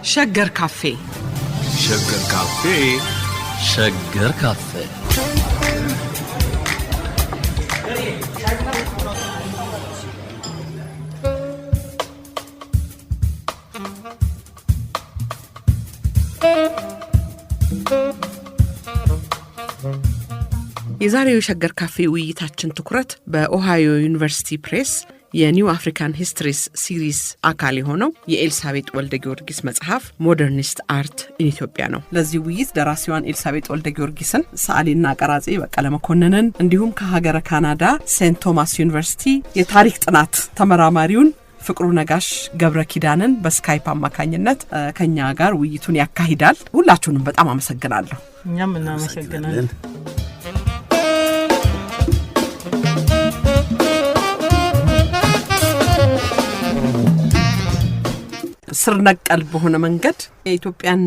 ሸገር ካፌ ሸገር ካፌ ሸገር ካፌ የዛሬው ሸገር ካፌ ውይይታችን ትኩረት በኦሃዮ ዩኒቨርሲቲ ፕሬስ የኒው አፍሪካን ሂስትሪስ ሲሪስ አካል የሆነው የኤልሳቤጥ ወልደ ጊዮርጊስ መጽሐፍ ሞደርኒስት አርት ኢን ኢትዮጵያ ነው። ለዚህ ውይይት ደራሲዋን ኤልሳቤጥ ወልደ ጊዮርጊስን፣ ሰዓሊና ቀራጺ በቀለ መኮንንን እንዲሁም ከሀገረ ካናዳ ሴንት ቶማስ ዩኒቨርሲቲ የታሪክ ጥናት ተመራማሪውን ፍቅሩ ነጋሽ ገብረ ኪዳንን በስካይፕ አማካኝነት ከኛ ጋር ውይይቱን ያካሂዳል። ሁላችሁንም በጣም አመሰግናለሁ። እኛም እናመሰግናለን። ስር ነቀል በሆነ መንገድ የኢትዮጵያን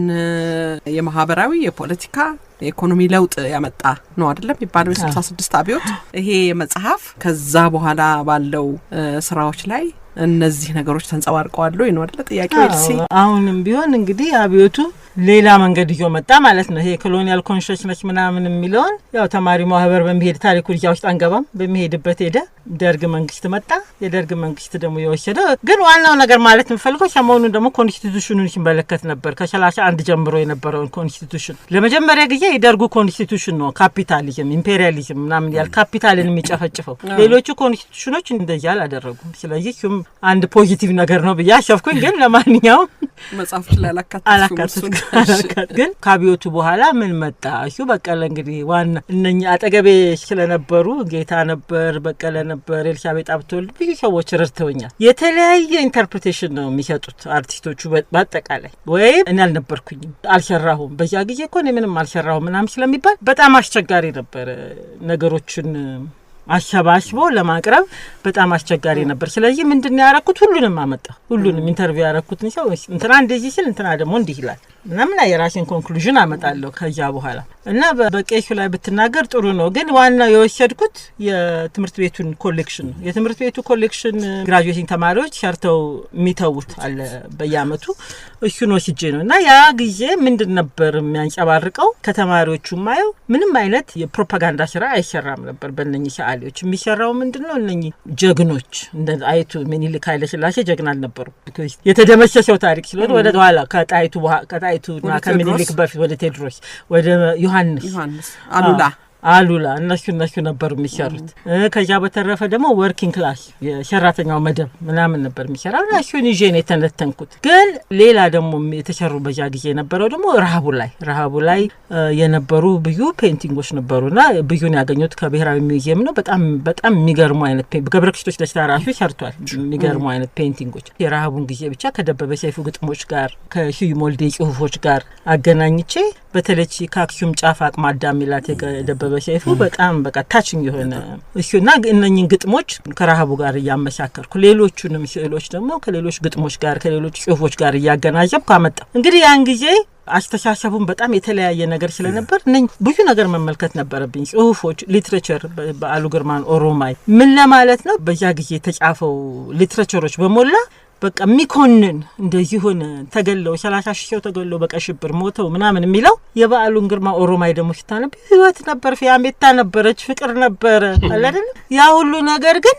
የማህበራዊ የፖለቲካ የኢኮኖሚ ለውጥ ያመጣ ነው አይደለም ይባላል። 66 አብዮት ይሄ መጽሐፍ ከዛ በኋላ ባለው ስራዎች ላይ እነዚህ ነገሮች ተንጸባርቀዋል ወይ ነው አይደል ጥያቄው? አሁንም ቢሆን እንግዲህ አብዮቱ ሌላ መንገድ ይወጣ ማለት ነው። ይሄ ኮሎኒያል ኮንሽንስ ምናምን የሚለውን ያው ተማሪ ማህበር በሚሄድ ታሪኩ ልጅ ውስጥ አንገባም በሚሄድበት ሄደ። ደርግ መንግስት መጣ። የደርግ መንግስት ደግሞ የወሰደ ግን ዋናው ነገር ማለት የምፈልገው ሰሞኑን ደግሞ ኮንስቲቱሽኑን ሲመለከት ነበር። ከ31 ጀምሮ የነበረውን ኮንስቲቱሽን ለመጀመሪያ ጊዜ የደርጉ ኮንስቲቱሽን ነው ካፒታሊዝም ኢምፔሪያሊዝም ምናምን ያል ካፒታልን የሚጨፈጭፈው። ሌሎቹ ኮንስቲቱሽኖች እንደዚህ አላደረጉም። ስለዚህ አንድ ፖዚቲቭ ነገር ነው ብዬ አሰብኩኝ። ግን ለማንኛውም መጽሐፍ ላይ አላካተትኩም። ግን ከአብዮቱ በኋላ ምን መጣ? እሱ በቀለ እንግዲህ ዋና እነኛ አጠገቤ ስለነበሩ ጌታ ነበር፣ በቀለ ነበር፣ ኤልሳቤጥ አብቶወልድ ብዙ ሰዎች ረድተውኛል። የተለያየ ኢንተርፕሬቴሽን ነው የሚሰጡት አርቲስቶቹ በአጠቃላይ። ወይ እኔ አልነበርኩኝም አልሰራሁም በዚያ ጊዜ እኮ እኔ ምንም አልሰራሁም ምናምን ስለሚባል በጣም አስቸጋሪ ነበር ነገሮችን አሰባስቦ ለማቅረብ በጣም አስቸጋሪ ነበር። ስለዚህ ምንድነው ያረኩት? ሁሉንም አመጣሁ። ሁሉንም ኢንተርቪው ያረኩት ነው። እንትና እንደዚህ ሲል እንትና ደግሞ እንዲህ ይላል ምናምን የራሴን ኮንክሉዥን አመጣለሁ ከዛ በኋላ እና በቄሱ ላይ ብትናገር ጥሩ ነው። ግን ዋናው የወሰድኩት የትምህርት ቤቱን ኮሌክሽን ነው። የትምህርት ቤቱ ኮሌክሽን ግራጁዌቲንግ ተማሪዎች ሰርተው የሚተውት አለ በየአመቱ እሱን ወስጄ ነው እና ያ ጊዜ ምንድን ነበር የሚያንጸባርቀው? ከተማሪዎቹ ማየው ምንም አይነት የፕሮፓጋንዳ ስራ አይሰራም ነበር በእነኚህ ሰዓሊዎች። የሚሰራው ምንድነው? እነኚህ ጀግኖች እንደ ጣይቱ ምኒልክ ኃይለ ሥላሴ ጀግና ነበሩ። የተደመሰሰው ታሪክ ስለሆነ ወደ ኋላ ከጣይቱና ከምኒልክ በፊት ወደ ቴዎድሮስ ወደ ዮሐንስ አሉላ እነሱ ነበሩ የሚሰሩት። ከዛ በተረፈ ደግሞ ወርኪንግ ክላስ የሰራተኛው መደብ ምናምን ነበር የሚሰራው። እሱን ይዤ ነው የተነተንኩት። ግን ሌላ ደግሞ የተሰሩ በዛ ጊዜ የነበረው ደግሞ ረሃቡ ላይ የነበሩ ብዙ ፔይንቲንጎች ነበሩና ብዙን ያገኙት ከብሔራዊ ሙዚየም ነው። በጣም የሚገርሙ አይነት ገብረ ክርስቶስ ደስታ ራሱ ሰርቷል የሚገርሙ አይነት ፔይንቲንጎች። የረሃቡን ጊዜ ብቻ ከደበበ ሰይፉ ግጥሞች ጋር ከስዩም ወልዴ ጽሁፎች ጋር አገናኝቼ በተለይ ከአክሱም ጫፍ አቅማዳ ሚላት የደበበ በሰይፉ በጣም በቃ ታችኝ የሆነ እሱና እነኚህን ግጥሞች ከረሃቡ ጋር እያመሳከርኩ ሌሎቹንም ስዕሎች ደግሞ ከሌሎች ግጥሞች ጋር ከሌሎች ጽሁፎች ጋር እያገናዘብኩ አመጣ። እንግዲህ ያን ጊዜ አስተሳሰቡን በጣም የተለያየ ነገር ስለነበር ብዙ ነገር መመልከት ነበረብኝ። ጽሁፎች ሊትሬቸር በዓሉ ግርማን ኦሮማይ ምን ለማለት ነው በዛ ጊዜ የተጻፈው ሊትሬቸሮች በሞላ በቃ ሚኮንን እንደዚህ ሆነ ተገለው 30 ሺህ ሰው ተገለው በቀሽብር ሞተው ምናምን የሚለው የበዓሉን ግርማ ኦሮማይ ደግሞ ሲታነብ ህይወት ነበር፣ ፊያሜታ ነበረች፣ ፍቅር ነበር አይደል? ያ ሁሉ ነገር ግን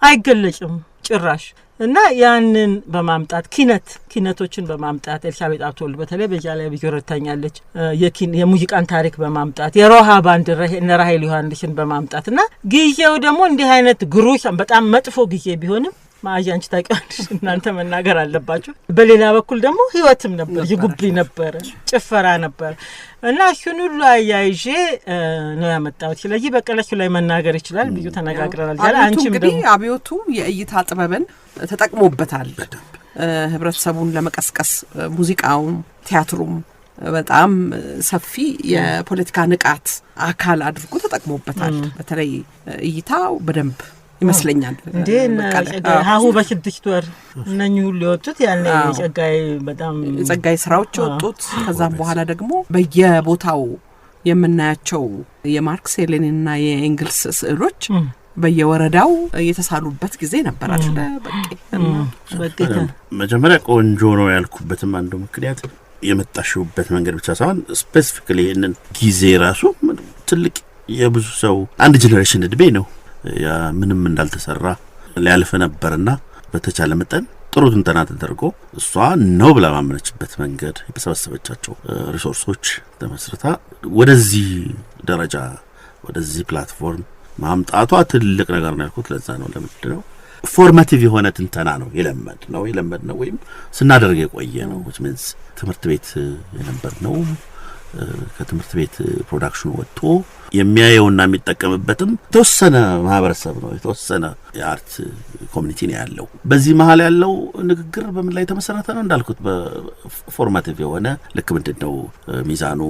አይገለጽም ጭራሽ። እና ያንን በማምጣት ኪነቶችን በማምጣት ኤልሳቤጥ አብቶወልድ በተለይ በዛ ላይ ቢገረታኛለች። የሙዚቃን ታሪክ በማምጣት የሮሃ ባንድ ራሄል ዮሐንስን በማምጣት እና ጊዜው ደግሞ እንዲህ አይነት ግሩሽ በጣም መጥፎ ጊዜ ቢሆንም ማአጃንች ታውቂዋለሽ እናንተ መናገር አለባችሁ። በሌላ በኩል ደግሞ ህይወትም ነበር፣ ይጉቢ ነበር፣ ጭፈራ ነበር እና እሱን ሁሉ አያይዤ ነው ያመጣሁት። ስለዚህ በቀለሱ ላይ መናገር ይችላል ብዙ ተነጋግረናል። አንቺም ደግሞ አብዮቱ የእይታ ጥበብን ተጠቅሞበታል። ህብረተሰቡን ለመቀስቀስ ሙዚቃውም ቲያትሩም በጣም ሰፊ የፖለቲካ ንቃት አካል አድርጎ ተጠቅሞበታል። በተለይ እይታው በደንብ ይመስለኛል እንዴ ሀሁ በስድስት ወር እነኚህ ሁሉ የወጡት ያኔ ጸጋይ ስራዎች ወጡት። ከዛም በኋላ ደግሞ በየቦታው የምናያቸው የማርክስ ሌኒንና የኤንግልስ ስዕሎች በየወረዳው የተሳሉበት ጊዜ ነበር አይደል? በቃ መጀመሪያ ቆንጆ ነው ያልኩበትም አንዱ ምክንያት የመጣሽውበት መንገድ ብቻ ሳይሆን ስፔሲፊካሊ ይሄንን ጊዜ ራሱ ትልቅ የብዙ ሰው አንድ ጄኔሬሽን እድሜ ነው ያ ምንም እንዳልተሰራ ሊያልፍ ነበርና በተቻለ መጠን ጥሩ ትንተና ተደርጎ እሷ ነው ብላ ማመነችበት መንገድ የሰበሰበቻቸው ሪሶርሶች ተመስርታ ወደዚህ ደረጃ ወደዚህ ፕላትፎርም ማምጣቷ ትልቅ ነገር ነው ያልኩት ለዛ ነው። ለምንድነው ፎርማቲቭ የሆነ ትንተና ነው የለመድ ነው ወይም ስናደርግ የቆየ ነው which means ትምህርት ቤት የነበር ነው ከትምህርት ቤት ፕሮዳክሽኑ ወጥቶ የሚያየውና የሚጠቀምበትም ተወሰነ ማህበረሰብ ነው የተወሰነ የአርት ኮሚኒቲ ነው ያለው። በዚህ መሀል ያለው ንግግር በምን ላይ ተመሰረተ ነው እንዳልኩት በፎርማቲቭ የሆነ ልክ ምንድነው ሚዛኑ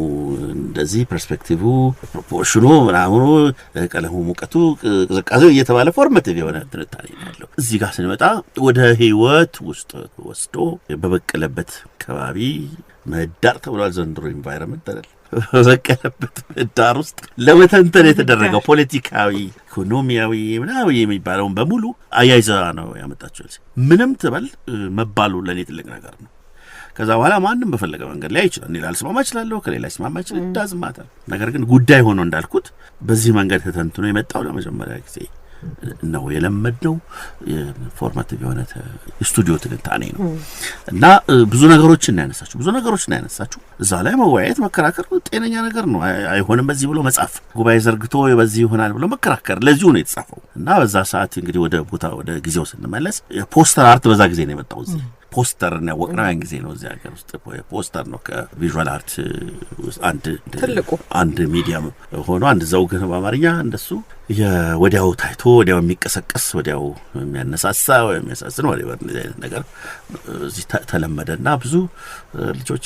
እንደዚህ ፐርስፔክቲቭ ፕሮፖርሽኑ ምናምኑ ቀለሙ ሙቀቱ ቅዝቃዜው እየተባለ ፎርማቲቭ የሆነ ትንታኔ ነው ያለው። እዚህ ጋር ስንመጣ ወደ ህይወት ውስጥ ወስዶ በበቀለበት ከባቢ ምህዳር ተብሏል ዘንድሮ ኢንቫይሮንመንት አይደል በበቀለበት ምህዳር ውስጥ ለመተንተን የተደረገው ፖለቲካዊ ኢኮኖሚያዊ ምናምን የሚባለውን በሙሉ አያይዛ ነው ያመጣችው። ምንም ትበል መባሉ ለኔ ትልቅ ነገር ነው። ከዛ በኋላ ማንንም በፈለገ መንገድ ላይ ይችላል እኔ ላልስማማ እችላለሁ ከሌላ ይስማማ ይችላል ዳዝማታ ነገር ግን ጉዳይ ሆኖ እንዳልኩት በዚህ መንገድ ተተንትኖ የመጣው ለመጀመሪያ ጊዜ ነው የለመድነው ፎርማቲቭ የሆነ ስቱዲዮ ትንታኔ ነው እና ብዙ ነገሮችን ያነሳችሁ እዛ ላይ መወያየት መከራከር ጤነኛ ነገር ነው። አይሆንም በዚህ ብሎ መጻፍ ጉባኤ ዘርግቶ በዚህ ይሆናል ብሎ መከራከር ለዚሁ ነው የተጻፈው እና በዛ ሰዓት እንግዲህ ወደ ጊዜው ስንመለስ ፖስተር አርት በዛ ጊዜ ነው የመጣው እዚህ ፖስተር ነው ወቅናው ያን ጊዜ ነው እዚህ ሀገር ውስጥ ፖስተር ነው ከቪዥዋል አርት አንድ ሚዲየም ሆኖ አንድ ዘውግ ነው በአማርኛ እንደሱ ወዲያው ታይቶ ወዲያው የሚቀሰቀስ ወዲያው የሚያነሳሳ ወይ የሚያሳስን ወዲያው ነገር እዚህ ተለመደና ብዙ ልጆች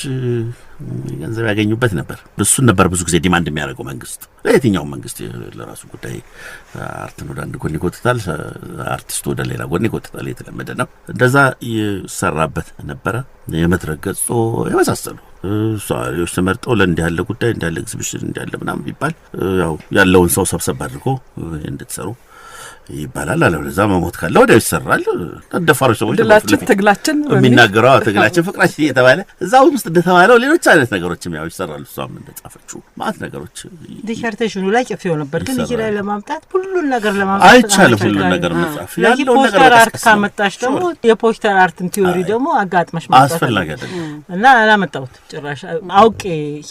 ገንዘብ ያገኙበት ነበር። እሱን ነበር ብዙ ጊዜ ዲማንድ የሚያደርገው መንግስት ለየትኛው መንግስት ለራሱ ጉዳይ አርትን ወደ አንድ ጎን ይቆጥታል አርቲስቱ ወደ ሌላ ጎን ይቆጥታል የተለመደ ነው። እንደዛ ይሰራበት ነበረ። የመድረክ ገጾ የመሳሰሉ ሷሪዎች ተመርጠው ለእንዲህ ያለ ጉዳይ እንዲህ ያለ ኤግዚቢሽን እንዲህ ያለ ምናምን ቢባል ያው ያለውን ሰው ሰብሰብ አድርጎ እንድትሰሩ ይባላል። አለበለዛ መሞት ካለ ወዲያው ይሰራል። ተደፋሮች ሰዎች ትግላችን የሚናገረው ትግላችን ፍቅራችን እየተባለ እዛው ውስጥ እንደተባለው ሌሎች አይነት ነገሮችም ያው ይሰራሉ። እሷም እንደጻፈችው ማለት ነገሮች ዲሰርቴሽኑ ላይ ጽፌው ነበር ግን እዚህ ላይ ለማምጣት ሁሉን ነገር ለማምጣት አይቻልም። ሁሉን ነገር መጻፍ ያለው ነገር አርት ካመጣሽ ደግሞ የፖስተር አርትን ቲዮሪ ደግሞ አጋጥመሽ ማምጣት አስፈላጊ አይደለም እና አላመጣሁት ጭራሽ አውቄ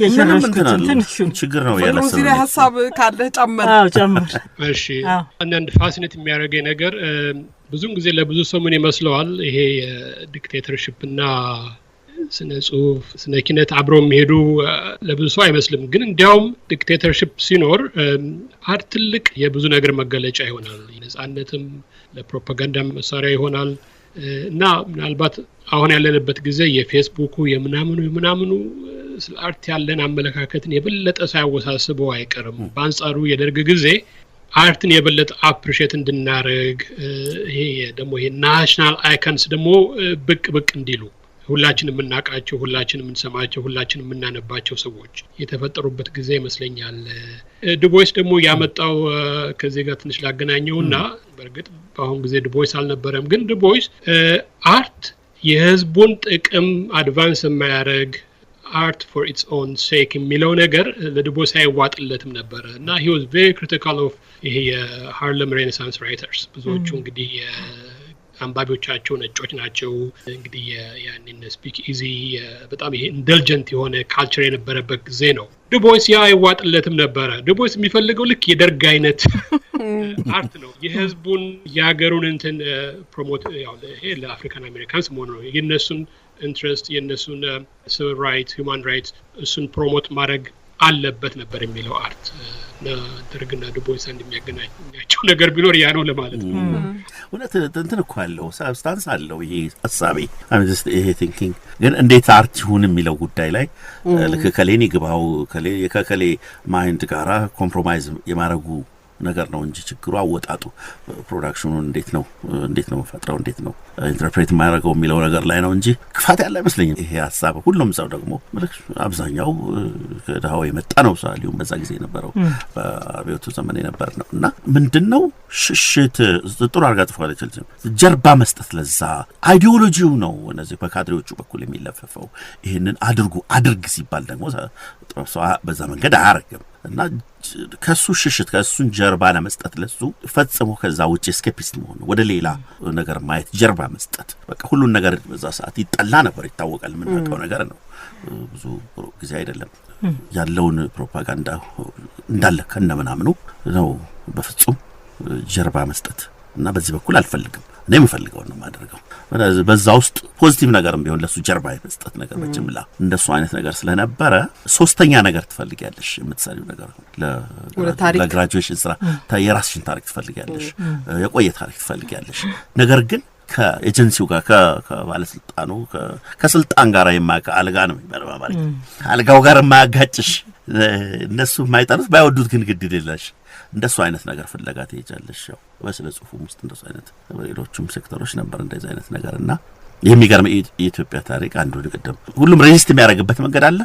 የሸረሽኩት ትንሹን ችግር ነው ያለው። እዚህ ላይ ሐሳብ ካለ ጨምር። እሺ አንድ ፋሲኔት የሚያደርገኝ ነገር ብዙም ጊዜ ለብዙ ሰው ምን ይመስለዋል ይሄ ዲክቴተርሺፕና ስነ ጽሁፍ ስነ ኪነት አብረው የሚሄዱ ለብዙ ሰው አይመስልም። ግን እንዲያውም ዲክቴተርሺፕ ሲኖር አርት ትልቅ የብዙ ነገር መገለጫ ይሆናል። ነጻነትም ለፕሮፓጋንዳ መሳሪያ ይሆናል እና ምናልባት አሁን ያለንበት ጊዜ የፌስቡኩ የምናምኑ ስለ አርት ያለን አመለካከትን የበለጠ ሳያወሳስበው አይቀርም። በአንጻሩ የደርግ ጊዜ አርትን የበለጠ አፕሪሼት እንድናረግ ይሄ ደግሞ ይሄ ናሽናል አይኮንስ ደግሞ ብቅ እንዲሉ ሁላችንም የምናውቃቸው ሁላችንም የምንሰማቸው ሁላችንም የምናነባቸው ሰዎች የተፈጠሩበት ጊዜ ይመስለኛል። ዱቦይስ ደግሞ ያመጣው ከዚህ ጋር ትንሽ ላገናኘውና በእርግጥ በአሁን ጊዜ ዱቦይስ አልነበረም ግን ዱቦይስ አርት የህዝቡን ጥቅም አድቫንስ የማያደርግ art for its own sake የሚለው ነገር ለዱቦይስ አይዋጥለትም ነበር እና he was very critical of ይሄ የሃርለም ሬኔሳንስ ራይተርስ ብዙዎቹ እንግዲህ አንባቢዎቻቸው ነጮች ናቸው። እንግዲህ ያንን ስፒክ ኢዚ በጣም ይሄ ኢንደልጀንት የሆነ ካልቸር የነበረበት ጊዜ ነው። ዱቦይስ ያ አይዋጥለትም ነበር። ዱቦይስ የሚፈልገው ልክ የደርግ አይነት አርት ነው። የህዝቡን የሀገሩን እንትን ፕሮሞት ያው ይሄ ለአፍሪካን አሜሪካንስ መሆኑ ነው የነሱን ኢንትረስት የነሱን ሲቪል ራይትስ ሁማን ራይትስ እሱን ፕሮሞት ማድረግ አለበት ነበር የሚለው አርት እና ደርግና ዱቦይስ እንደሚያገናኛቸው ነገር ቢኖር ያ ነው ለማለት ነው። እውነት እንትን እኮ አለው ሳብስታንስ አለው ይሄ ሐሳቤ ይሄ ቲንኪንግ ግን እንዴት አርት ይሁን የሚለው ጉዳይ ላይ ለከከሌኒ ግባው ከሌ ማይንድ ጋራ ኮምፕሮማይዝ የማረጉ ነገር ነው እንጂ ችግሩ አወጣጡ ፕሮዳክሽኑን እንዴት ነው ፈጥረው እንዴት ነው ኢንተርፕሬት ማድረገው የሚለው ነገር ላይ ነው እንጂ ክፋት ያለ አይመስለኝም። ይሄ ሐሳብ ሁሉም ሰው ደግሞ አብዛኛው ከዳው የመጣ ነው ሳሊውም በዛ ጊዜ የነበረው በአብዮቱ ዘመን የነበር ነው እና ምንድነው ሽሽት ጥሩ አርጋ ጥፋለች ጀርባ መስጠት ለዛ አይዲዮሎጂው ነው እነዚህ በካድሬዎቹ በኩል የሚለፈፈው ይሄንን አድርግ ሲባል ደግሞ ሰው በዛ መንገድ አያረግም እና ከሱ ሽሽት ከሱን ጀርባ ለመስጠት ለሱ ፈጽሞ ከዛ ውጪ ስኬፒስት መሆን ወደ ሌላ ነገር ማየት ጀርባ መስጠት በቃ ሁሉን ነገር በዛ ሰዓት ይጠላ ነበር ይታወቃል ምን ነው ነገር ነው ብዙ ጊዜ አይደለም ያለውን ፕሮፓጋንዳ እንዳለ ከነምናምኑ ነው በፍጹም ጀርባ መስጠት እና በዚህ በኩል አልፈልግም እኔ የምፈልገው ነው ማድረገው በዛ ውስጥ ፖዚቲቭ ነገርም ቢሆን ለሱ ጀርባ መስጠት ነገር በጅምላ እንደሱ አይነት ነገር ስለነበረ ሶስተኛ ነገር ትፈልጊያለሽ የምትሰሪው ነገር ለግራጁዌሽን ስራ የራስሽን ታሪክ ትፈልጊያለሽ የቆየ ታሪክ ትፈልጊያለሽ ነገር ግን ከኤጀንሲው ጋር ከባለስልጣኑ ከስልጣን ጋር አልጋ ነው የሚባለው ማለት አልጋው ጋር የማያጋጭሽ እነሱ የማይጠሩት ባይወዱት ግን ግድ ይደላሽ እንደሱ አይነት ነገር ፍለጋ ትሄጃለሽ ያው በስለ ጽሁፉም ውስጥ እንደሱ አይነት በሌሎችም ሴክተሮች ነበር እንደዚህ አይነት ነገርና የሚገርም የኢትዮጵያ ታሪክ አንዱ ልቅደም ሁሉም ሬዚስት የሚያደርግበት መንገድ አለ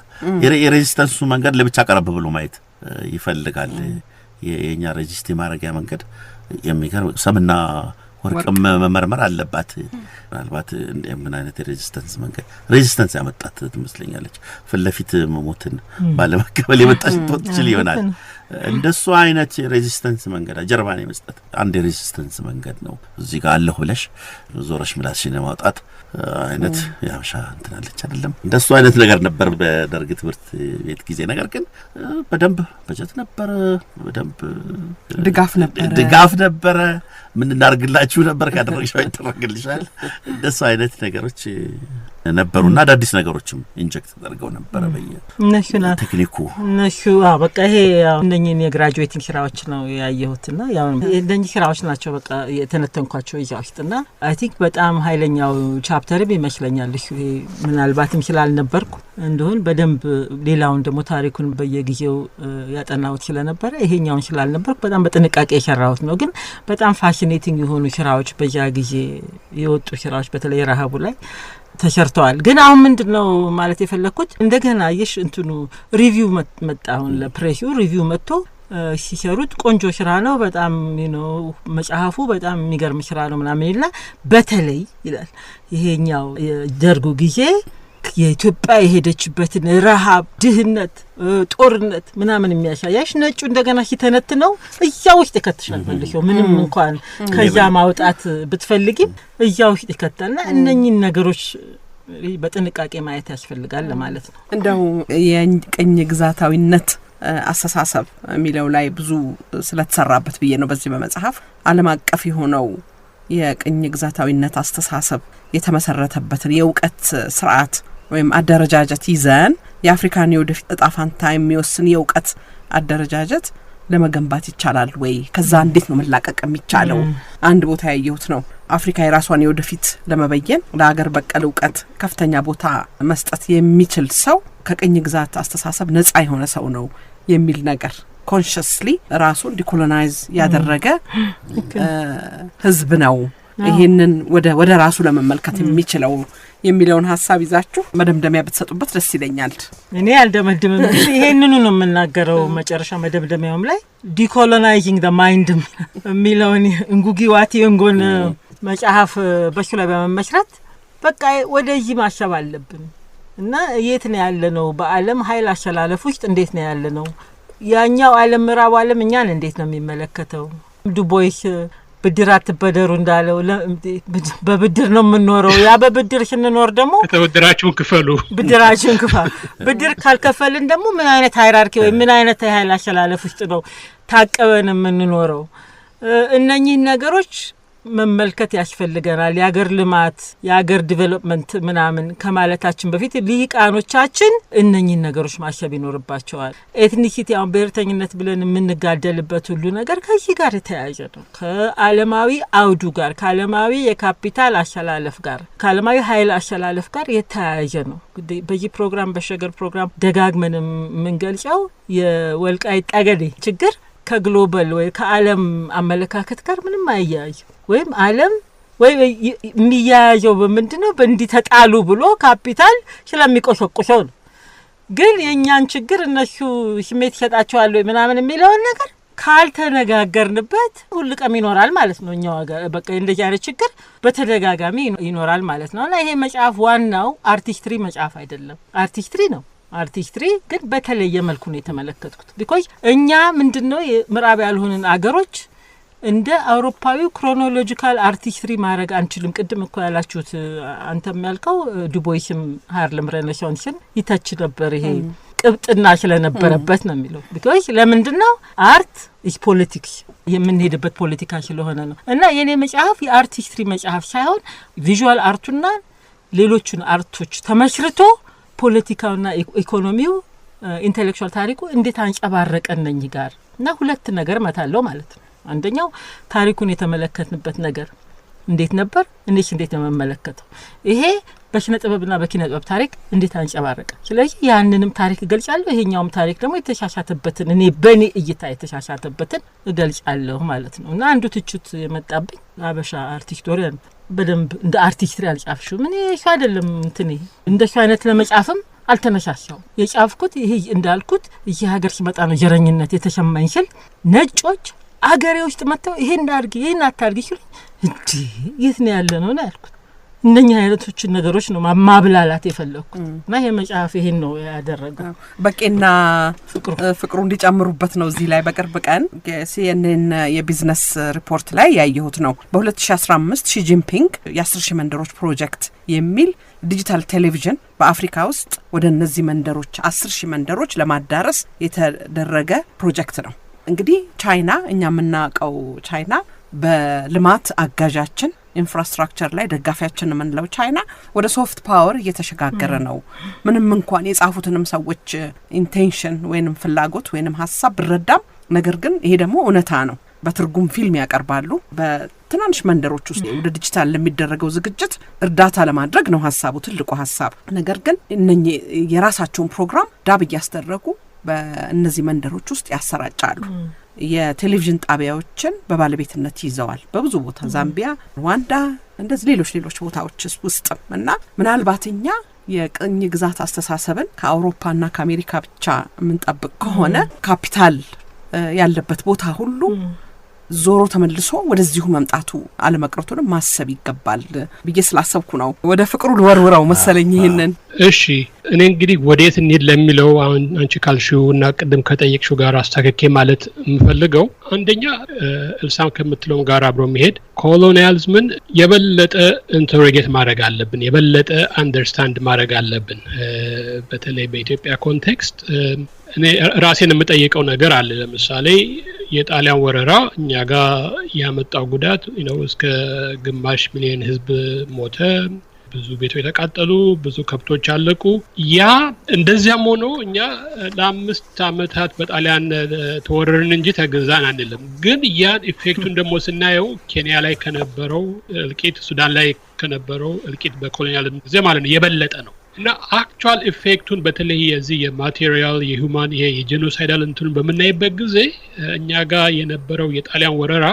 የሬዚስተንሱ መንገድ ለብቻ ቀረብ ብሎ ማየት ይፈልጋል የኛ ሬዚስት የማረጊያ መንገድ የሚገርም ሰምና ወርቅም መመርመር አለባት ምናልባት ምን አይነት ሬዚስተንስ ያመጣት ትመስለኛለች ፍለፊት መሞትን ባለመቀበል የመጣች ትችል ይሆናል እንደሱ አይነት ሬዚስተንስ መንገድ ጀርባን የመስጠት አንድ ሬዚስተንስ መንገድ ነው እዚህ ጋር አለሁ ብለሽ ዞረሽ ምላስሽን ማውጣት አይነት ያምሻ እንትናለች አይደለም እንደሱ አይነት ነገር ነበር በደርግ ትምህርት ቤት ጊዜ ነገር ግን በደንብ በጀት ነበር በደንብ ድጋፍ ነበር ምን እናርግላችሁ ነበር ካደረግሽው ይተረግልሻል እንደሱ አይነት ነገሮች ነበሩና አዳዲስ ነገሮችም ኢንጀክት ተደርገው ነበር በየነሽና ቴክኒኩ ነሹ በቃ ይሄ እነኚህን የግራጁዌቲንግ ስራዎች ነው ያየሁትና ያው እነኚህ ስራዎች ናቸው በቃ የተነተንኳቸው ይዛውስጥና አይ ቲንክ በጣም ኃይለኛው ቻፕተርም ይመስለኛል እሺ ምናልባትም ስላልነበርኩ እንደሆን በደንብ ሌላውን ደግሞ ታሪኩን በየጊዜው ያጠናውት ስለነበረ ይሄኛውን ስላልነበርኩ በጣም በጥንቃቄ የሰራሁት ነው ግን በጣም ፋሲኔቲንግ የሆኑ ስራዎች በዛ ጊዜ የወጡ ስራዎች በተለይ ረሃቡ ላይ ተሰርተዋል ግን አሁን ምንድነው ማለት የፈለኩት እንደገና ይሽ እንትኑ ሪቪው መጣውን ለፕሬሱ ሪቪው መጥቶ ሲሰሩት ቆንጆ ስራ ነው በጣም መጽሐፉ በጣም የሚገርም ስራ ነው ምናምን ይላል በተለይ ይላል ይሄኛው የደርጉ ጊዜ የኢትዮጵያ የሄደችበትን ረሃብ ድህነት ጦርነት ምናምን የሚያሳያሽ ነጩ እንደገና ሲተነትነው እያው ውስጥ ይከተሻል መልሶ ምንም እንኳን ከዛ ማውጣት ብትፈልጊም እያው ውስጥ ይከተልና እነኚህ ነገሮች በጥንቃቄ ማየት ያስፈልጋል ለማለት ነው እንደው የቅኝ ግዛታዊነት አስተሳሰብ የሚለው ላይ ብዙ ስለተሰራበት ብዬ ነው በዚህ በመጽሐፍ ዓለም አቀፍ የሆነው የቅኝ ግዛታዊነት አስተሳሰብ የተመሰረተበትን የእውቀት ስርዓት ወይም አደረጃጀት ይዘን የአፍሪካን የወደፊት እጣ ፋንታ የሚወስን የእውቀት አደረጃጀት ለመገንባት ይቻላል ወይ ከዛ እንዴት ነው መላቀቅ የሚቻለው አንድ ቦታ ያየሁት ነው አፍሪካ የራሷን የወደፊት ለመበየን ለሀገር በቀል እውቀት ከፍተኛ ቦታ መስጠት የሚችል ሰው ከቅኝ ግዛት አስተሳሰብ ነፃ የሆነ ሰው ነው የሚል ነገር ኮንሺየስሊ ራሱን ዲኮሎናይዝ ያደረገ ህዝብ ነው ይሄንን ወደ ራሱ ለመመልከት የሚችለው የሚለውን ሐሳብ ይዛችሁ መደምደሚያ ብትሰጡበት ደስ ይለኛል እኔ አልደመድምም ይሄንኑ ነው የምናገረው መጨረሻ መደምደሚያውም ላይ ዲኮሎናይዚንግ ዘ ማይንድ የሚለውን እንጉጊ ዋቲንጎን መጽሐፍ በሱ ላይ በመመስረት በቃ ወደዚህ ማሰብ አለብን እና የት ነው ያለነው በአለም ኃይል አሸላለፍ ውስጥ እንዴት ነው ያለነው ያኛው ዓለም ምዕራብ ዓለም እኛን እንዴት ነው የሚመለከተው ዱቦይስ ብድራት በደሩ እንዳለው በብድር ነው የምንኖረው ያ በብድር ስንኖር ደግሞ ተበድራችሁን ክፈሉ ብድራችሁን ክፈሉ ብድር ካልከፈልን ደግሞ ምን አይነት ሃይራርኪ ወይ ምን አይነት ኃይል አሸላለፍ ውስጥ ነው ታቀበን የምንኖረው እነኚህ ነገሮች መመልከት ያስፈልገናል የሀገር ልማት የሀገር ዲቨሎፕመንት ምናምን ከማለታችን በፊት ሊቃኖቻችን እነኚህ ነገሮች ማሰብ ይኖርባቸዋል ኤትኒሲቲ አሁን ብሔርተኝነት ብለን የምንጋደልበት ሁሉ ነገር ከዚህ ጋር የተያያዘ ነው ከዓለማዊ አውዱ ጋር ከዓለማዊ የካፒታል አሸላለፍ ጋር ከዓለማዊ ኃይል አሸላለፍ ጋር የተያያዘ ነው በዚህ ፕሮግራም በሸገር ፕሮግራም ደጋግመን የምንገልጸው የወልቃይት ጠገዴ ችግር ከግሎባል ወይ ከዓለም አመለካከት ጋር ምንም አያያዥ ወይም ዓለም ወይ የሚያያዘው በምንድነው በእንዲህ ተጣሉ ብሎ ካፒታል ስለሚቆሰቁሰው ነው። ግን የኛን ችግር እነሱ ስሜት ይሰጣቸዋል ወይ ምናምን የሚለውን ነገር ካልተነጋገርንበት ሁሉ ቀም ይኖራል ማለት ነው። እኛው በቃ እንደዚህ አይነት ችግር በተደጋጋሚ ይኖራል ማለት ነው። እና ይሄ መጽሐፍ ዋናው አርቲስትሪ መጽሐፍ አይደለም፣ አርቲስትሪ ነው። አርቲስትሪ ግን በተለየ መልኩ ነው የተመለከትኩት። ቢኮዝ እኛ ምንድነው ምዕራብ ያልሆነን አገሮች እንደ አውሮፓዊው ክሮኖሎጂካል አርቲስትሪ ማድረግ አንችልም። ቅድም እኮ ያላችሁት አንተም ያልከው ዱቦይስም ሃርለም ሬኔሳንስን ይተች ነበር። ይሄ ቅብጥና ስለነበረበት ነው የሚለው። ቢኮዝ ለምንድነው አርት ኢዝ ፖለቲክስ የምንሄድበት ፖለቲካ ስለሆነ ነው። እና የኔ መጽሐፍ የአርቲስትሪ መጽሐፍ ሳይሆን ቪዥዋል አርቱና ሌሎቹን አርቶች ተመስርቶ ፖለቲካውና ኢኮኖሚው ኢንተሌክቹዋል ታሪኩ እንዴት አንጨባረቀን ነኝ ጋር እና ሁለት ነገር መታለው ማለት ነው። አንደኛው ታሪኩን የተመለከትንበት ነገር እንዴት ነበር፣ እንዴት ነው መመለከተው፣ ይሄ በስነ ጥበብና በኪነ ጥበብ ታሪክ እንዴት አንጨባረቀ። ስለዚህ ያንንም ታሪክ እገልጻለሁ፣ ይሄኛውም ታሪክ ደግሞ የተሻሻተበትን እኔ በኔ እይታ የተሻሻተበትን እገልጻለሁ ማለት ነው። እና አንዱ ትችት የመጣብኝ አበሻ አርቲስቶሪያን በደንብ እንደ አርቲስትሪ አልጻፍሽው ምን ይሄ አይደለም እንትኔ እንደሱ አይነት ለመጻፍም አልተነሳሳው። የጻፍኩት ይሄ እንዳልኩት ይሄ ሀገር ሲመጣ ነው ጀረኝነት የተሰማኝ ስል ነጮች አገሬ ውስጥ መጥተው ይሄን አድርጊ ይሄን አታርጊ ሲሉ እንዴ የት ነው ያለ ነው ያልኩት። እነኛ አይነቶች ነገሮች ነው ማብላላት የፈለኩት እና ይሄ መጽሐፍ ይሄን ነው ያደረገው። በቂና ፍቅሩ እንዲጨምሩበት ነው። እዚህ ላይ በቅርብ ቀን CNN የቢዝነስ ሪፖርት ላይ ያየሁት ነው። በ2015 ሺ ጂንፒንግ የ10,000 መንደሮች ፕሮጀክት የሚል ዲጂታል ቴሌቪዥን በአፍሪካ ውስጥ ወደ እነዚህ መንደሮች 10,000 መንደሮች ለማዳረስ የተደረገ ፕሮጀክት ነው። እንግዲህ ቻይና እኛ የምናውቀው ቻይና በልማት አጋዣችን ኢንፍራስትራክቸር ላይ ደጋፊያችን የምንለው ቻይና ወደ ሶፍት ፓወር እየተሸጋገረ ነው። ምንም እንኳን የጻፉትንም ሰዎች ኢንቴንሽን ወይንም ፍላጎት ወይንም ሀሳብ ብረዳም፣ ነገር ግን ይሄ ደግሞ እውነታ ነው። በትርጉም ፊልም ያቀርባሉ። በትናንሽ መንደሮች ውስጥ ወደ ዲጂታል ለሚደረገው ዝግጅት እርዳታ ለማድረግ ነው ሀሳቡ፣ ትልቁ ሀሳብ። ነገር ግን እነኚህ የራሳቸውን ፕሮግራም ዳብ እያስደረጉ በእነዚህ መንደሮች ውስጥ ያሰራጫሉ። የቴሌቪዥን ጣቢያዎችን በባለቤትነት ይዘዋል በብዙ ቦታ፣ ዛምቢያ፣ ሩዋንዳ፣ እንደዚህ ሌሎች ቦታዎች ውስጥም እና ምናልባትኛ የቅኝ ግዛት አስተሳሰብን ከአውሮፓና ከአሜሪካ ብቻ የምንጠብቅ ከሆነ ካፒታል ያለበት ቦታ ሁሉ ዞሮ ተመልሶ ወደዚሁ መምጣቱ አለመቅረቱን ማሰብ ይገባል ብዬ ስላሰብኩ ነው። ወደ ፍቅሩ ልወርውረው መሰለኝ ይሄንን። እሺ እኔ እንግዲህ ወዴት እንሂድ ለሚለው አሁን አንቺ ካልሽውና ቅድም ከጠየቅሽው ጋር አስተካክዬ ማለት የምፈልገው አንደኛ እልሳም ከምትለው ጋር አብሮ መሄድ ኮሎኒያሊዝምን የበለጠ ኢንተሮጌት ማድረግ አለብን፣ የበለጠ አንደርስታንድ ማድረግ አለብን። በተለይ በኢትዮጵያ ኮንቴክስት እኔ ራሴን የምጠይቀው ነገር አለ። ለምሳሌ የጣሊያን ወረራ እኛ ጋር ያመጣው ጉዳት እስከ ግማሽ ሚሊዮን ህዝብ ሞተ፣ ብዙ ቤቶች ተቃጠሉ፣ ብዙ ከብቶች አለቁ። ያ እንደዚያም ሆኖ እኛ ለ5 ዓመታት በጣሊያን ተወረርን እንጂ ተገዛን አንልም። ግን ያን ኢፌክቱን ደግሞ ስናየው ኬንያ ላይ ከነበረው እልቂት፣ ሱዳን ላይ ከነበረው እልቂት በኮሎኒያሊዝም ጊዜ ማለት ነው የበለጠ ነው። እና አክቹዋል ኢፌክቱን በተለይ የዚህ የማቴሪያል የሁማን ይሄ የጄኖሳይዳል እንትኑን በምናይበት ጊዜ እኛ ጋር የነበረው የጣሊያን ወረራ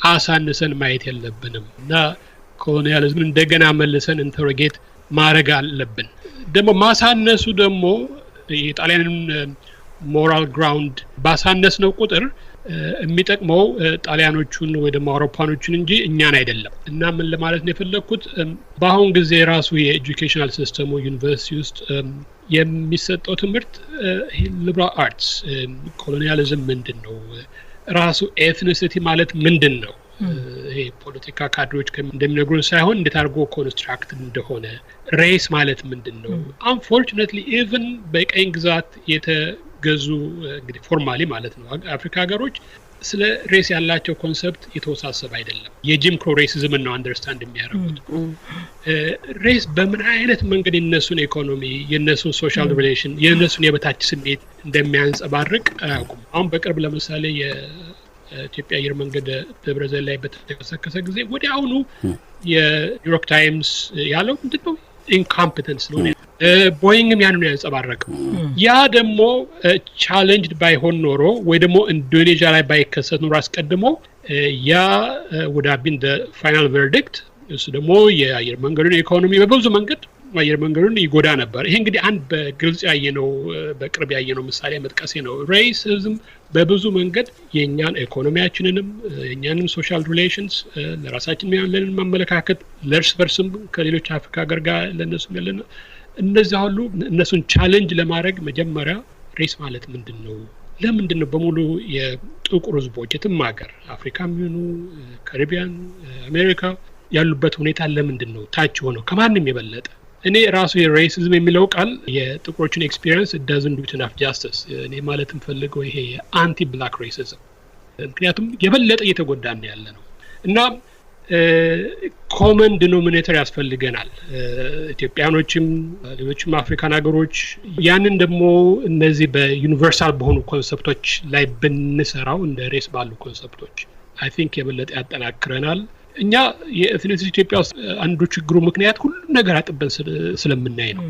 አሳንሰን ማየት የለብንም እና ኮሎኒያሊዝምን እንደገና መልሰን ኢንተሮጌት ማድረግ አለብን። ደግሞ ማሳነሱ ደግሞ የጣሊያንን ሞራል ግራውንድ ባሳነስ ነው ቁጥር የሚጠቅመው ጣሊያኖቹን ወይ ደግሞ አውሮፓኖቹን እንጂ እኛን አይደለም። እና ምን ለማለት ነው የፈለኩት በአሁን ጊዜ ራሱ የኤጁኬሽናል ሲስተሙ ዩኒቨርሲቲ ውስጥ የሚሰጠው ትምህርት ሊበራል አርትስ ኮሎኒያሊዝም ምንድነው፣ ራሱ ኤትኒሲቲ ማለት ምንድነው፣ ይሄ ፖለቲካ ካድሮች እንደሚነግሩን ሳይሆን እንዴት አድርጎ ኮንስትራክት እንደሆነ፣ ሬስ ማለት ምንድነው። አንፎርቹኔትሊ ኢቭን በቀኝ ግዛት ገዙ እንግዲህ ፎርማሊ ማለት ነው አፍሪካ ሀገሮች ስለ ሬስ ያላቸው ኮንሰፕት የተወሳሰበ አይደለም። የጂም ክሮ ሬሲዝም ነው አንደርስታንድ የሚያደርጉት። ሬስ በምን አይነት መንገድ የነሱን ኢኮኖሚ፣ የነሱን ሶሻል ሪሌሽን፣ የነሱን የበታች ስሜት እንደሚያንጸባርቅ አያውቁም። አሁን በቅርብ ለምሳሌ የኢትዮጵያ አየር መንገድ ደብረ ዘይት ላይ በተከሰከሰ ጊዜ ወዲያውኑ የኒውዮርክ ታይምስ ያለው ምንድነው ኢንኮምፒተንስ ነው። ቦይንግም ያንን ያንጸባረቀው ያ ደግሞ ቻሌንጅድ ባይሆን ኖሮ ወይ ደግሞ ኢንዶኔዥያ ላይ ባይከሰት ኖሮ አስቀድሞ ያ would have been the final verdict እሱ ደግሞ የአየር መንገዱን ኢኮኖሚ በብዙ መንገድ አየር መንገዱን ይጎዳ ነበር። ይሄ እንግዲህ አንድ በግልጽ ያየነው በቅርብ ያየነው ምሳሌ መጥቀሴ ነው። ሬሲዝም በብዙ መንገድ የኛን ኢኮኖሚያችንንም የኛንም ሶሻል ሪሌሽንስ ለራሳችን ያለንን ማመለካከት ለእርስ በርስም ከሌሎች አፍሪካ ሀገር ጋር ለነሱም ያለን እነዚህ ሁሉ እነሱን ቻሌንጅ ለማድረግ መጀመሪያ ሬስ ማለት ምንድነው ለምንድነው በሙሉ የጥቁር ህዝቦች የትም ሀገር አፍሪካም ይሁኑ ካሪቢያን አሜሪካ ያሉበት ሁኔታ ለምንድነው ታች ሆነው ከማንም የበለጠ እኔ ራሱ የሬሲዝም የሚለው ቃል የጥቁሮችን ኤክስፒሪየንስ doesn't do enough justice እኔ ማለት እንፈልገው ይሄ አንቲ ብላክ ሬሲዝም ምክንያቱም የበለጠ እየተጎዳን ያለ ነው እና ኮመን ዲኖሚኔተር ያስፈልገናል ኢትዮጵያኖችም ሌሎችም አፍሪካን ሀገሮች ያንን ደግሞ እነዚህ በዩኒቨርሳል በሆኑ ኮንሰፕቶች ላይ ብንሰራው እንደ ሬስ ባሉ ኮንሰፕቶች አይ ቲንክ የበለጠ ያጠናክረናል እኛ የኤትኒሲቲ ኢትዮጵያ ውስጥ አንዱ ችግሩ ምክንያት ሁሉ ነገር አጥበን ስለምናይ ነው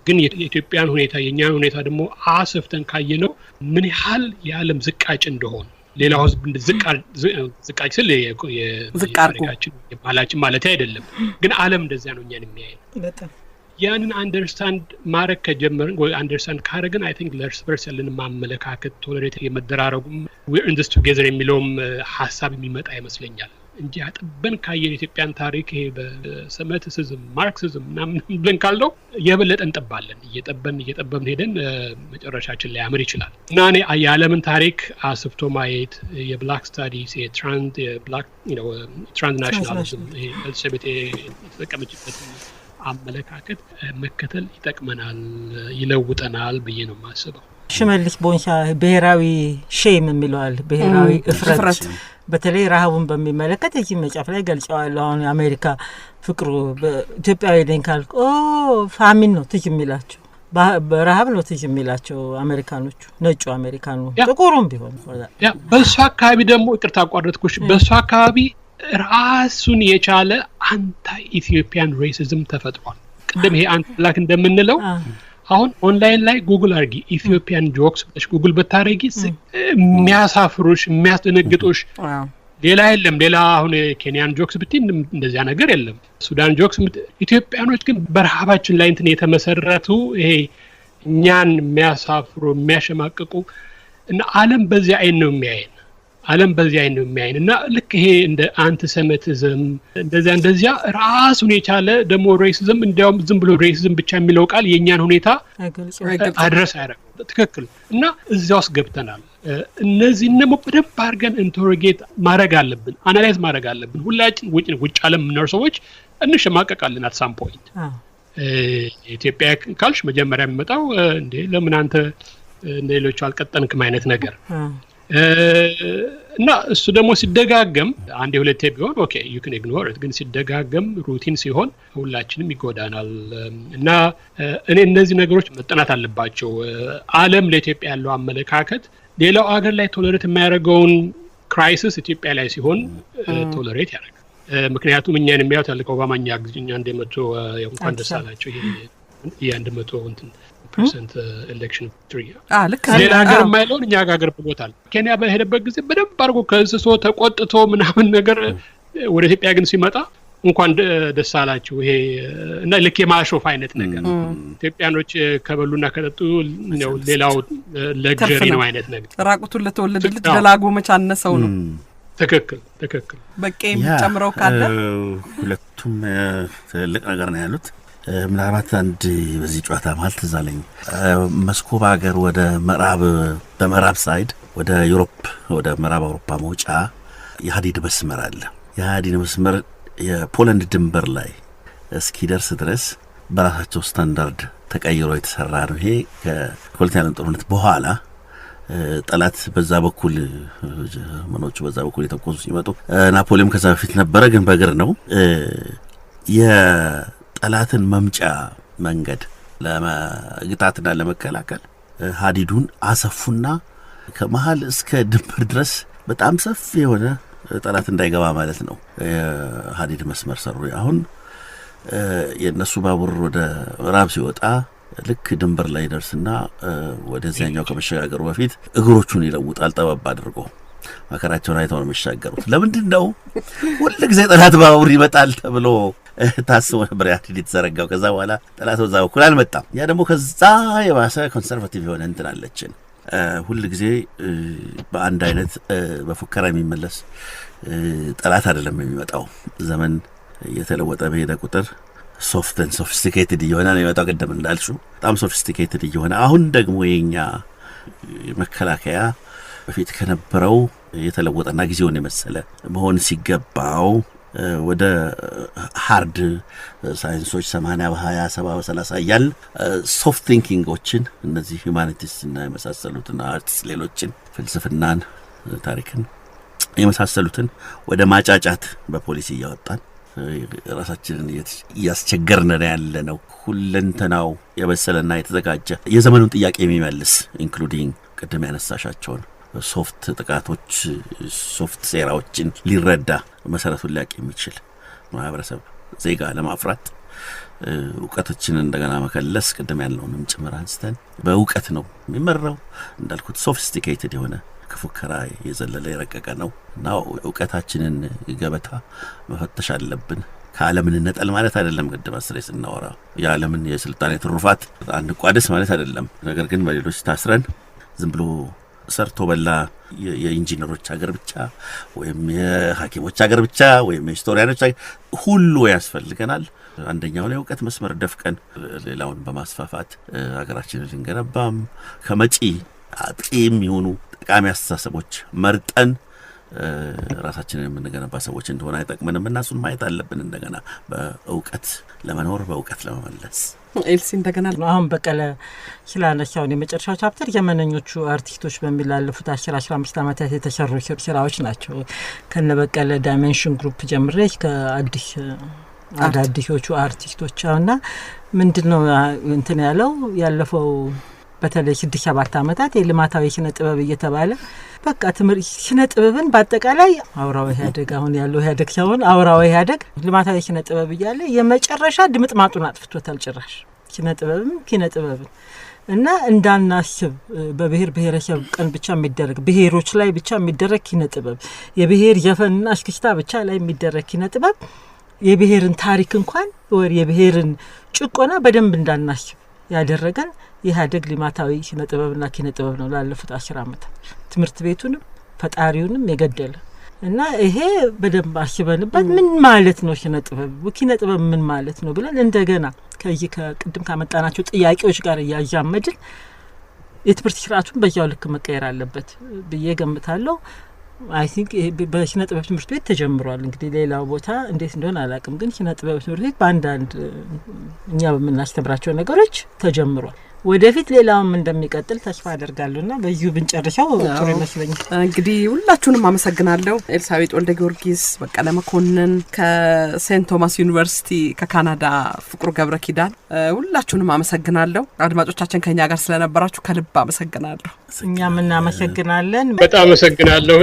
ግን የኢትዮጵያን ሁኔታ የኛን ሁኔታ ደግሞ አሰፍተን ካየነው ምን ያህል የዓለም ዝቃጭ እንደሆነ ሌላው ህዝብ ዝቃጭ ስለ የዝቃርካችን የባህላችን ማለት አይደለም ግን ዓለም እንደዚያ ነው እኛን የሚያየው በጣም ያንን አንደርስታንድ ማድረግ ከጀመርን ወይ አንደርስታንድ ካረግን አይ ቲንክ ለእርስ በርስ ያለን ማመለካከት ቶለሬት የመደራረጉም we're in this together የሚለውም ሐሳብ የሚመጣ ይመስለኛል እንጂ አጥበን ካየን ኢትዮጵያን ታሪክ ይሄ በሰመቲሲዝም ማርክሲዝም ምናምን ብለን ካልነው የበለጠ እንጠባለን እየጠበብን ሄደን መጨረሻችን ላይ ያምር ይችላል እና እኔ የዓለምን ታሪክ አስፍቶ ማየት የብላክ ስታዲስ የብላክ ትራንስናሽናሊዝም ኤልሰቤቴ የተጠቀመችበት አመለካከት መከተል ይጠቅመናል ይለውጠናል ብዬ ነው የማስበው ሽመልስ ቦንሻ ብሔራዊ ሼም የሚለዋል ብሔራዊ እፍረት በተለይ ረሃቡን በሚመለከት እዚህ መጽሐፍ ላይ ገልጸዋለሁ አሁን የአሜሪካ ፍቅሩ በኢትዮጵያዊ ነኝ ካልኩ ፋሚን ነው ትጅ የሚላቸው በረሃብ ነው ትጅ የሚላቸው አሜሪካኖቹ ነጩ አሜሪካኑ ጥቁሩም ቢሆን ያ በሱ አካባቢ ደግሞ ይቅርታ አቋረጥኩሽ በሱ አካባቢ ራሱን የቻለ አንታይ ኢትዮጵያን ሬሲዝም ተፈጥሯል ቅድም ይሄ አንት ብላክ እንደምንለው አሁን ኦንላይን ላይ ጉግል አርጊ ኢትዮጵያን ጆክስ ብለሽ ጉግል ብታረጊ የሚያሳፍሩሽ የሚያስደነግጡሽ ሌላ የለም ሌላ አሁን ኬንያን ጆክስ ብትይ እንደዚያ ነገር የለም ሱዳን ጆክስ ኢትዮጵያኖች ግን በረሃባችን ላይ እንትን የተመሰረቱ ይሄ እኛን የሚያሳፍሩ የሚያሸማቅቁ እና ዓለም በዚያ አይን ነው የሚያየን እና ልክ ይሄ እንደ አንቲሴሚቲዝም እንደዚያ ራሱን የቻለ ደግሞ ሬሲዝም እንዲያውም ዝም ብሎ ሬሲዝም ብቻ የሚለው ቃል የኛን ሁኔታ አድረስ ያደርጋል ትክክል እና እዚያ ውስጥ ገብተናል እነዚህን ደግሞ በደንብ አድርገን ኢንተሮጌት ማድረግ አለብን አናላይዝ ማድረግ አለብን ሁላችን ውጭ ዓለም የምንኖር ሰዎች እንሸማቀቃለን at some point ኢትዮጵያ ካልሽ መጀመሪያ የሚመጣው እንዴ ለምን አንተ እንደሌሎቹ አልቀጠንክም አይነት ነገር እና እሱ ደግሞ ሲደጋገም አንድ ሁለቴ ቢሆን ኦኬ you can ignore it ግን ሲደጋገም ሩቲን ሲሆን ሁላችንም ይጎዳናል እና እኔ እነዚህ ነገሮች መጠናት አለባቸው ዓለም ለኢትዮጵያ ያለው አመለካከት ሌላው ሀገር ላይ ቶለሬት የሚያደርገውን ክራይሲስ ኢትዮጵያ ላይ ሲሆን ቶለሬት ያደርጋል ምክንያቱም እኛን የሚያዩት ያለ ኦባማኛ ግዝኛ እንደመቶ እንኳን ደስ አላቸው ይሄ 100 እንትን percent election victory ልክ ሌላ ሀገር የማይለውን እኛ ሀገር ብሎታል ኬንያ በሄደበት ጊዜ በደንብ አድርጎ ከእንስሶ ተቆጥቶ ምናምን ነገር ወደ ኢትዮጵያ ግን ሲመጣ እንኳን ደስ አላችሁ ይሄ እና ልክ የማሾፍ አይነት ነገር ኢትዮጵያኖች ከበሉና ከጠጡ ነው ሌላው ለግዠሪ ነው አይነት ነገር ራቁቱን ለተወለደ ልጅ ደላጎ መቻነሰው ነው ትክክል በቃ የሚጨምረው ካለ ሁለቱም ትልቅ ነገር ነው ያሉት ምናልባት አንድ በዚህ ጨዋታ ማለት ተዛለኝ መስኮብ ሀገር ወደ በምዕራብ ሳይድ ወደ ዩሮፕ ወደ ምዕራብ አውሮፓ መውጫ የሀዲድ መስመር አለ የሀዲድ መስመር የፖላንድ ድንበር ላይ እስኪደርስ ድረስ በራሳቸው ስታንዳርድ ተቀይሮ የተሰራ ነው ይሄ ከሁለተኛው ዓለም ጦርነት በኋላ ጠላት በዛ በኩል ጀርመኖቹ በዛ በኩል የተቆሱ ሲመጡ ናፖሊዮን ከዛ በፊት ነበረ ግን በእግር ነው ጠላትን መምጫ መንገድ ለመግታትና ለመከላከል ሀዲዱን አሰፉና ከመሃል እስከ ድንበር ድረስ በጣም ሰፊ የሆነ ጠላት እንዳይገባ ማለት ነው ሀዲድ መስመር ሰሩ አሁን የነሱ ባቡር ወደ ምዕራብ ሲወጣ ልክ ድንበር ላይ ደርስና ወደዚያኛው ከመሸጋገሩ በፊት እግሮቹን ይለውጣል ጠበብ አድርጎ። መከራቸውን አይተው ነው የሚሻገሩት። ለምንድን ነው ሁሉ ጊዜ ጠላት ባቡር ይመጣል ተብሎ ታስቦ ነበር ያዲድ የተዘረጋው። ከዛ በኋላ ጠላት ወዛ በኩል አልመጣም። ያ ደግሞ ከዛ የባሰ ኮንሰርቫቲቭ የሆነ እንትን አለችን። ሁሉ ጊዜ በአንድ አይነት በፉከራ የሚመለስ ጠላት አይደለም የሚመጣው። ዘመን እየተለወጠ በሄደ ቁጥር ሶፍት ኤንድ ሶፊስቲኬትድ እየሆነ ነው የሚመጣው። ቀደም እንዳልሽው በጣም ሶፊስቲኬትድ እየሆነ አሁን ደግሞ የኛ መከላከያ በፊት ከነበረው የተለወጠና ጊዜውን የመሰለ መሆን ሲገባው ወደ ሃርድ ሳይንሶች 80 በ20 70 በ30 እያል ሶፍት ቲንኪንጎችን እነዚህ ሂውማኒቲስ እና የመሳሰሉትን አርትስ ሌሎችን ፍልስፍናን ታሪክን የመሳሰሉትን ወደ ማጫጫት በፖሊሲ እያወጣን ራሳችንን እያስቸገርን ያለ ነው። ሁለንተናው የበሰለና የተዘጋጀ የዘመኑን ጥያቄ የሚመልስ ኢንክሉዲንግ ቅድም ያነሳሻቸውን ሶፍት ጥቃቶች ሶፍት ሴራዎችን ሊረዳ መሰረቱን ሊያቅ የሚችል ማህበረሰብ ዜጋ ለማፍራት እውቀቶችን እንደገና መከለስ ቅድም ያለውንም ጭምር አንስተን በእውቀት ነው የሚመራው። እንዳልኩት ሶፊስቲኬትድ የሆነ ከፉከራ የዘለለ የረቀቀ ነው እና እውቀታችንን ገበታ መፈተሽ አለብን። ከዓለምን ነጠል ማለት አይደለም። ቅድም አስሬ ስናወራ የዓለምን የስልጣኔ ትሩፋት አንቋደስ ማለት አይደለም። ነገር ግን በሌሎች ታስረን ዝም ብሎ ሰርቶ በላ የኢንጂነሮች ሀገር ብቻ ወይም የሐኪሞች ሀገር ብቻ ወይም የሂስቶሪያኖች ሁሉ ያስፈልገናል። አንደኛው ላይ እውቀት መስመር ደፍቀን ሌላውን በማስፋፋት ሀገራችንን ልንገነባም ከመጪ አጥቂም ይሁኑ ጠቃሚ አስተሳሰቦች መርጠን ራሳችንን የምንገነባ ሰዎች እንደሆነ አይጠቅመንም እና እሱን ማየት አለብን። እንደገና በእውቀት ለመኖር በእውቀት ለመመለስ ኤልሲ እንደገና አሁን በቀለ ስላነሳውን የመጨረሻው ቻፕተር የመነኞቹ አርቲስቶች በሚላለፉት 10-15 ዓመታት የተሰሩ ስራዎች ናቸው። ከነበቀለ ዳይሜንሽን ግሩፕ ጀምሬ ከአዲስ አዳዲሶቹ አርቲስቶች እና ምንድነው እንትን ያለፈው በተለይ 6-7 ዓመታት የልማታዊ ስነ ጥበብ እየተባለ በቃ ትምህርት ስነ ጥበብን በአጠቃላይ አውራው ኢህአዴግ አሁን ያለው ኢህአዴግ ሳይሆን አውራው ኢህአዴግ ልማታዊ ስነ ጥበብ እያለ የመጨረሻ ድምጥማጡን አጥፍቶታል። ጭራሽ ስነ ጥበብም ኪነ ጥበብን እና እንዳናስብ በብሔር ብሔረሰብ ቀን ብቻ የሚደረግ ብሔሮች ላይ ብቻ የሚደረግ ኪነ ጥበብ የብሔር ዘፈንና እስክስታ ብቻ ላይ የሚደረግ ኪነ ጥበብ የብሔርን ታሪክ እንኳን ወይ የብሔርን ጭቆና በደንብ እንዳናስብ ያደረገን የኢህአዴግ ልማታዊ ስነ ጥበብና ኪነ ጥበብ ነው። ላለፉት 10 ዓመታት ትምህርት ቤቱንም ፈጣሪውንም የገደለ እና ይሄ በደንብ አስበንበት ምን ማለት ነው ስነ ጥበብ ኪነ ጥበብ ምን ማለት ነው ብለን እንደገና ከቅድም ካመጣናቸው ጥያቄዎች ጋር ያያመድን የትምህርት ስርዓቱን በዛው ልክ መቀየር አለበት ብዬ ገምታለሁ። አይ ቲንክ በስነ ጥበብ ትምህርት ቤት ተጀምሯል። እንግዲህ ሌላው ቦታ እንዴት እንደሆነ አላውቅም፣ ግን ስነ ጥበብ ትምህርት ቤት በአንዳንድ እኛ በምናስተምራቸው ነገሮች ተጀምሯል። ወደፊት ሌላውም እንደሚቀጥል ተስፋ አደርጋለሁና በዚሁ ብንጨርሰው ጥሩ ይመስለኛል። እንግዲህ ሁላችሁንም አመሰግናለሁ። ኤልሳቤጥ ወልደ ጊዮርጊስ፣ በቀለ መኮንን ከሴንት ቶማስ ዩኒቨርሲቲ ከካናዳ፣ ፍቅሩ ገብረ ኪዳን ሁላችሁንም አመሰግናለሁ። አድማጮቻችን ከኛ ጋር ስለነበራችሁ ከልብ አመሰግናለሁ። እኛም እናመሰግናለን። በጣም አመሰግናለሁ።